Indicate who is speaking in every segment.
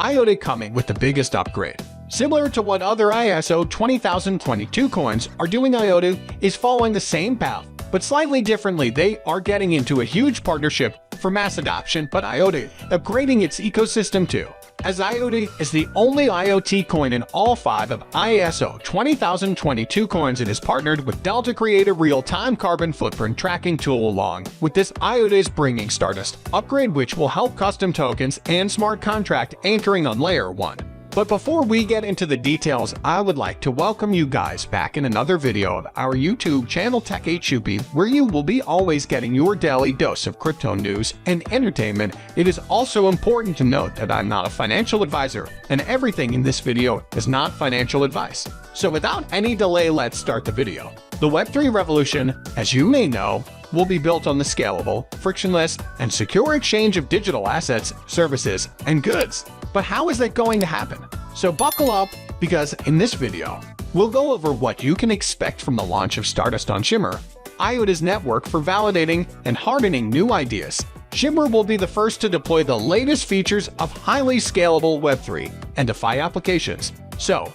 Speaker 1: IOTA coming with the biggest upgrade. Similar to what other ISO 20022 coins are doing, IOTA is following the same path, but slightly differently. They are getting into a huge partnership for mass adoption, but IOTA upgrading its ecosystem too, as IOTA is the only IoT coin in all 5 of ISO 20022 coins and is partnered with DELL to create a real-time carbon footprint tracking tool. Along with this, IOTA is bringing Stardust Upgrade, which will help custom tokens and smart contract anchoring on Layer 1. But before we get into the details, I would like to welcome you guys back in another video of our YouTube channel TechHUP, where you will be always getting your daily dose of crypto news and entertainment. It is also important to note that I'm not a financial advisor, and everything in this video is not financial advice. So without any delay, let's start the video. The Web3 revolution, as you may know, will be built on the scalable, frictionless, and secure exchange of digital assets, services, and goods. But how is that going to happen? So buckle up, because in this video, we'll go over what you can expect from the launch of Stardust on Shimmer, IOTA's network for validating and hardening new ideas. Shimmer will be the first to deploy the latest features of highly scalable Web3 and DeFi applications. So,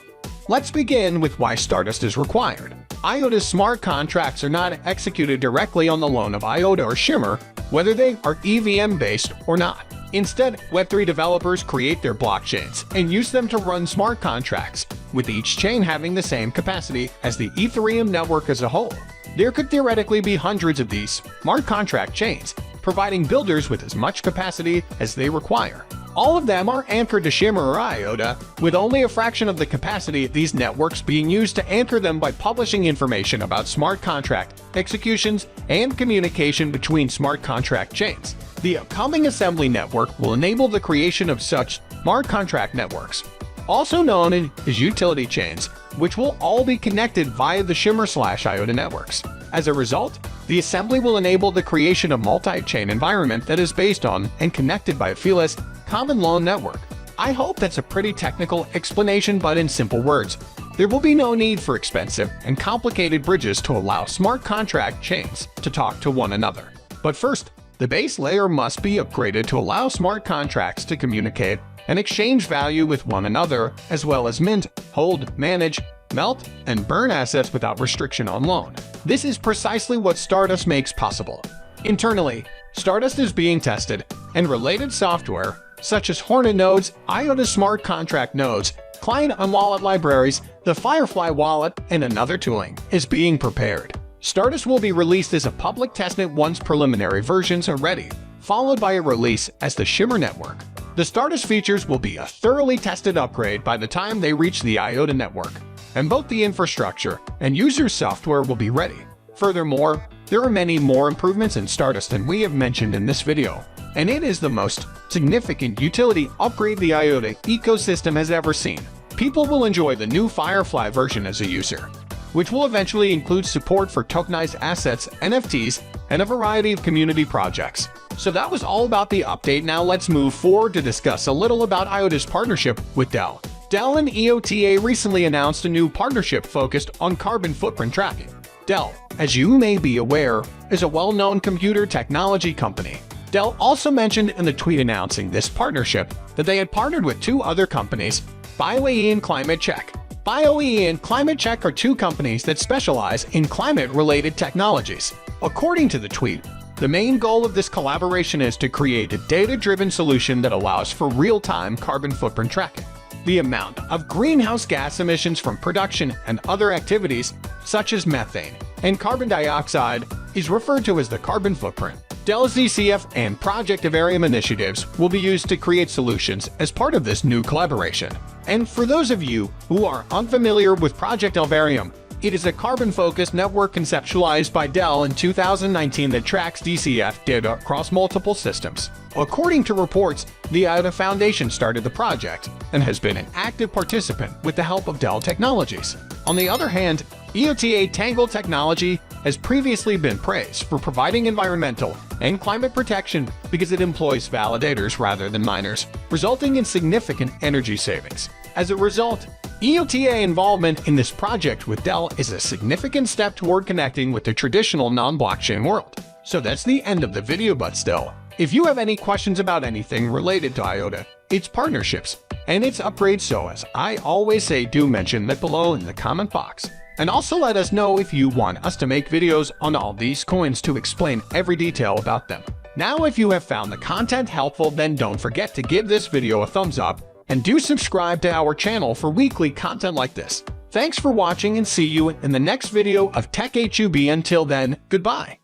Speaker 1: let's begin with why Stardust is required. IOTA's smart contracts are not executed directly on the loan of IOTA or Shimmer, whether they are EVM-based or not. Instead, Web3 developers create their blockchains and use them to run smart contracts, with each chain having the same capacity as the Ethereum network as a whole. There could theoretically be hundreds of these smart contract chains, providing builders with as much capacity as they require. All of them are anchored to Shimmer or IOTA, with only a fraction of the capacity of these networks being used to anchor them by publishing information about smart contract executions and communication between smart contract chains. The upcoming Assembly network will enable the creation of such smart contract networks, also known as utility chains, which will all be connected via the Shimmer/IOTA networks. As a result, the Assembly will enable the creation of multi-chain environment that is based on and connected by a feeless, common loan network. I hope that's a pretty technical explanation, but in simple words, there will be no need for expensive and complicated bridges to allow smart contract chains to talk to one another. But first, the base layer must be upgraded to allow smart contracts to communicate and exchange value with one another, as well as mint, hold, manage, melt, and burn assets without restriction on loan. This is precisely what Stardust makes possible. Internally, Stardust is being tested, and related software, such as Hornet nodes, IOTA smart contract nodes, client and wallet libraries, the Firefly wallet, and another tooling, is being prepared. Stardust will be released as a public testnet once preliminary versions are ready, followed by a release as the Shimmer network. The Stardust features will be a thoroughly tested upgrade by the time they reach the IOTA network, and both the infrastructure and user software will be ready. Furthermore, there are many more improvements in Stardust than we have mentioned in this video, and it is the most significant utility upgrade the IOTA ecosystem has ever seen. People will enjoy the new Firefly version as a user, which will eventually include support for tokenized assets, NFTs, and a variety of community projects. So that was all about the update. Now let's move forward to discuss a little about IOTA's partnership with DELL. DELL and IOTA recently announced a new partnership focused on carbon footprint tracking. DELL, as you may be aware, is a well-known computer technology company. DELL also mentioned in the tweet announcing this partnership that they had partnered with 2 other companies, BioE and Climate Check. BioE and Climate Check are 2 companies that specialize in climate-related technologies. According to the tweet, the main goal of this collaboration is to create a data-driven solution that allows for real-time carbon footprint tracking. The amount of greenhouse gas emissions from production and other activities, such as methane and carbon dioxide, is referred to as the carbon footprint. DELL's DCF and Project Avarium initiatives will be used to create solutions as part of this new collaboration. And for those of you who are unfamiliar with Project Avarium, it is a carbon-focused network conceptualized by DELL in 2019 that tracks DCF data across multiple systems. According to reports, the IOTA Foundation started the project and has been an active participant with the help of DELL Technologies. On the other hand, IOTA Tangle Technology has previously been praised for providing environmental and climate protection because it employs validators rather than miners, resulting in significant energy savings. As a result, IOTA involvement in this project with DELL is a significant step toward connecting with the traditional non-blockchain world. So that's the end of the video, but still, if you have any questions about anything related to IOTA, its partnerships, and its upgrade, so as I always say, do mention that below in the comment box. And also let us know if you want us to make videos on all these coins to explain every detail about them. Now, if you have found the content helpful, then don't forget to give this video a thumbs up and do subscribe to our channel for weekly content like this. Thanks for watching and see you in the next video of Tech HUB. Until then, goodbye.